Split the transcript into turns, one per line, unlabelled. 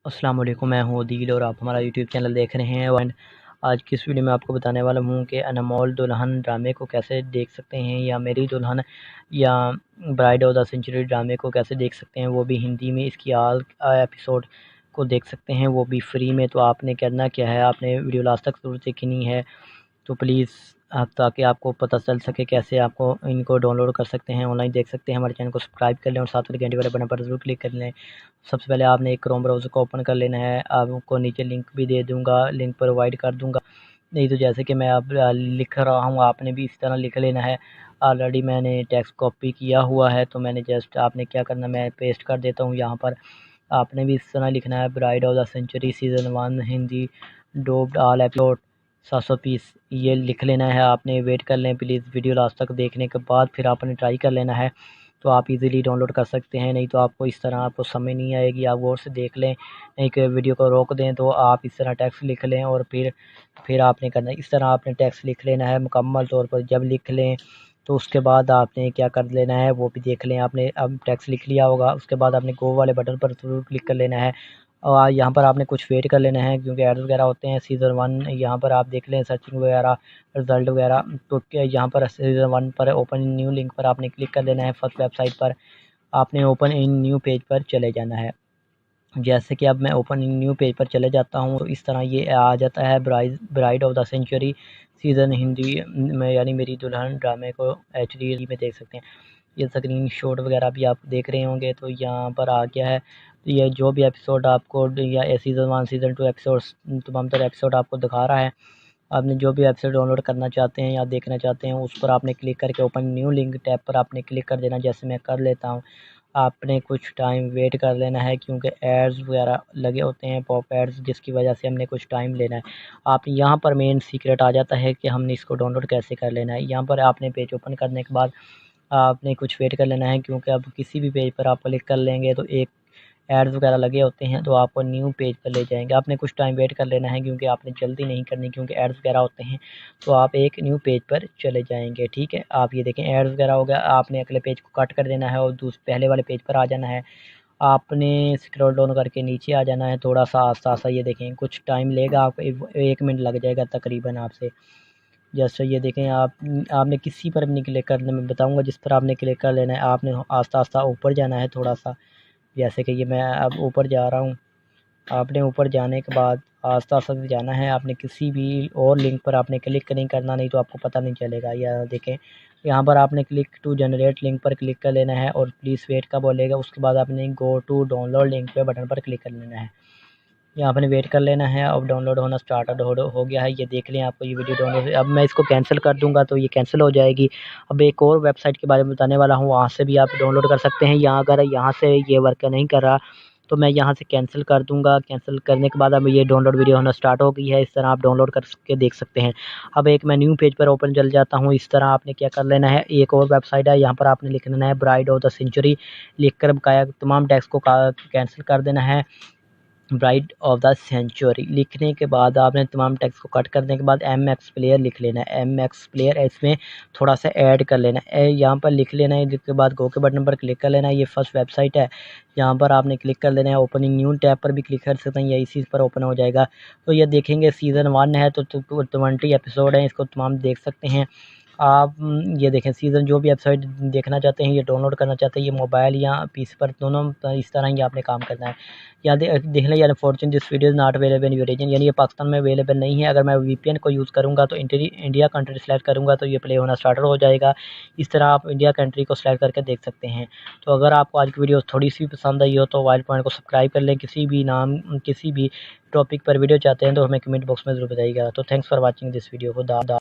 अस्सलाम वालेकुम, मैं हूँ अदील और आप हमारा यूट्यूब चैनल देख रहे हैं। एंड आज की इस वीडियो में आपको बताने वाला हूँ कि अनमोल दुल्हन ड्रामे को कैसे देख सकते हैं, या मेरी दुल्हन या ब्राइड ऑफ द सेंचुरी ड्रामे को कैसे देख सकते हैं, वो भी हिंदी में। इसकी आल एपिसोड को देख सकते हैं, वो भी फ्री में। तो आपने करना क्या है, आपने वीडियो लास्ट तक ज़रूर देखनी है। तो प्लीज़ आप, ताकि आपको पता चल सके कैसे आपको इनको डाउनलोड कर सकते हैं, ऑनलाइन देख सकते हैं। हमारे चैनल को सब्सक्राइब कर लें और साथ में घंटे वाले बटन पर ज़रूर क्लिक कर लें। सबसे पहले आपने एक क्रोम ब्राउज़र को ओपन कर लेना है। आपको नीचे लिंक भी दे दूँगा, लिंक प्रोवाइड कर दूँगा। नहीं तो जैसे कि मैं अब लिख रहा हूँ, आपने भी इस तरह लिख लेना है। ऑलरेडी मैंने टेक्स्ट कॉपी किया हुआ है, तो मैंने जस्ट आपने क्या करना, मैं पेस्ट कर देता हूँ यहाँ पर। आपने भी इस तरह लिखना है, bride of the century season 1 Hindi dubbed all episode 700 piece, ये लिख लेना है आपने। वेट कर लें प्लीज़, वीडियो लास्ट तक देखने के बाद फिर आपने ट्राई कर लेना है, तो आप इजीली डाउनलोड कर सकते हैं। नहीं तो आपको इस तरह आपको समझ नहीं आएगी, आप गौर से देख लें, नहीं कि वीडियो को रोक दें। तो आप इस तरह टेक्स्ट लिख लें और फिर आपने करना है इस तरह, आपने टेक्स्ट लिख लेना है मुकम्मल तौर पर। जब लिख लें तो उसके बाद आपने क्या कर लेना है, वो भी देख लें। आपने अब टेक्स्ट लिख लिया होगा, उसके बाद आपने गो वाले बटन पर ज़रूर क्लिक कर लेना है। और यहाँ पर आपने कुछ वेट कर लेना है, क्योंकि एड्स वगैरह होते हैं सीज़न 1। यहाँ पर आप देख लें सर्चिंग वगैरह, रिज़ल्ट वगैरह। तो क्या यहाँ पर सीज़न 1 पर ओपन इन न्यू लिंक पर आपने क्लिक कर लेना है। फर्स्ट वेबसाइट पर आपने ओपन इन न्यू पेज पर चले जाना है। जैसे कि अब मैं ओपन इन न्यू पेज पर चले जाता हूँ, तो इस तरह ये आ जाता है, bride of the century season Hindi में, यानी मेरी दुल्हन ड्रामे को HD में देख सकते हैं। ये स्क्रीन शॉट वगैरह भी आप देख रहे होंगे। तो यहाँ पर आ गया है, तो ये जो भी एपिसोड आपको, या सीज़न 1 सीज़न 2 एपिसोड्स, तमाम तरह एपिसोड आपको दिखा रहा है। आपने जो भी एपिसोड डाउनलोड करना चाहते हैं या देखना चाहते हैं, उस पर आपने क्लिक करके ओपन न्यू लिंक टैब पर आपने क्लिक कर देना, जैसे मैं कर लेता हूँ। आपने कुछ टाइम वेट कर लेना है, क्योंकि एड्स वगैरह लगे होते हैं, पॉप एड्स, जिसकी वजह से हमने कुछ टाइम लेना है। आप यहाँ पर मेन सीक्रेट आ जाता है कि हमने इसको डाउनलोड कैसे कर लेना है। यहाँ पर आपने पेज ओपन करने के बाद आपने कुछ वेट कर लेना है, क्योंकि अब किसी भी पेज पर आप क्लिक कर लेंगे तो एक एड्स वगैरह लगे होते हैं, तो आपको न्यू पेज पर ले जाएंगे। आपने कुछ टाइम वेट कर लेना है, क्योंकि आपने जल्दी नहीं करनी, क्योंकि एड्स वगैरह होते हैं। तो आप एक न्यू पेज पर चले जाएंगे, ठीक है। आप ये देखें एड्स वगैरह हो गया, आपने अगले पेज को कट कर देना है और पहले वाले पेज पर आ जाना है। आपने स्क्रॉल डाउन करके नीचे आ जाना है थोड़ा सा, आस्ता आस्ता। ये देखें कुछ टाइम लेगा, आपको 1 मिनट लग जाएगा तकरीबन आपसे। जैसे ये देखें आपने किसी पर भी नहीं क्लिक करना, मैं बताऊंगा जिस पर आपने क्लिक कर लेना है। आपने आस्ता आस्ता ऊपर जाना है थोड़ा सा, जैसे कि ये मैं अब ऊपर जा रहा हूँ। आपने ऊपर जाने के बाद आस्ता आस्ता से जाना है। आपने किसी भी और लिंक पर आपने क्लिक नहीं करना, नहीं तो आपको पता नहीं चलेगा। या देखें यहाँ पर आपने क्लिक टू जनरेट लिंक पर क्लिक कर लेना है और प्लीज़ वेट का बोलेगा। उसके बाद आपने गो टू डाउनलोड लिंक पे बटन पर क्लिक कर लेना है। यहाँ आपने वेट कर लेना है। अब डाउनलोड होना स्टार्ट हो गया है, ये देख लें आपको ये वीडियो डाउनलोड। अब मैं इसको कैंसिल कर दूंगा तो ये कैंसिल हो जाएगी। अब एक और वेबसाइट के बारे में बताने वाला हूँ, वहाँ से भी आप डाउनलोड कर सकते हैं। यहाँ अगर यहाँ से ये वर्क नहीं कर रहा, तो मैं यहाँ से कैंसिल कर दूंगा। कैंसिल करने के बाद अब ये डाउनलोड वीडियो होना स्टार्ट हो गई है। इस तरह आप डाउनलोड करके देख सकते हैं। अब एक मैं न्यू पेज पर ओपन चल जाता हूँ। इस तरह आपने क्या कर लेना है, एक और वेबसाइट है, यहाँ पर आपने लिख लेना है ब्राइड ऑफ द सेंचुरी, लिख कर बकाया तमाम टैक्स को कैंसिल कर देना है। ब्राइड ऑफ द सेंचुरी लिखने के बाद आपने तमाम टेक्स्ट को कट करने के बाद MX प्लेयर लिख लेना है। MX प्लेयर इसमें थोड़ा सा ऐड कर लेना है, यहाँ पर लिख लेना है। जिसके बाद गो के बटन पर क्लिक कर लेना है। ये फर्स्ट वेबसाइट है, यहाँ पर आपने क्लिक कर लेना है। ओपनिंग न्यू टैब पर भी क्लिक कर सकते हैं, या इसी पर ओपन हो जाएगा। तो ये देखेंगे सीज़न 1 है, तो 20 एपिसोड हैं, इसको तमाम देख सकते हैं आप। ये देखें सीज़न जो भी वेबसाइट देखना चाहते हैं, ये डाउनलोड करना चाहते हैं, ये मोबाइल या PC पर दोनों इस तरह ही आपने काम करना है। या देख लें, यानी fortune this video is not available in your region, यानी ये पाकिस्तान में अवेलेबल नहीं है। अगर मैं VPN को यूज़ करूँगा तो इंडिया कंट्री सेलेक्ट करूँगा तो ये प्ले होना स्टार्ट हो जाएगा। इस तरह आप इंडिया कंट्री को सेलेक्ट करके देख सकते हैं। तो अगर आपको आज की वीडियो थोड़ी सी पसंद आई हो तो वाइल्ड पॉइंट को सब्सक्राइब कर लें। किसी भी टॉपिक पर वीडियो चाहते हैं तो हमें कमेंट बॉक्स में ज़रूर बताइएगा। तो thanks for watching this video. खुदा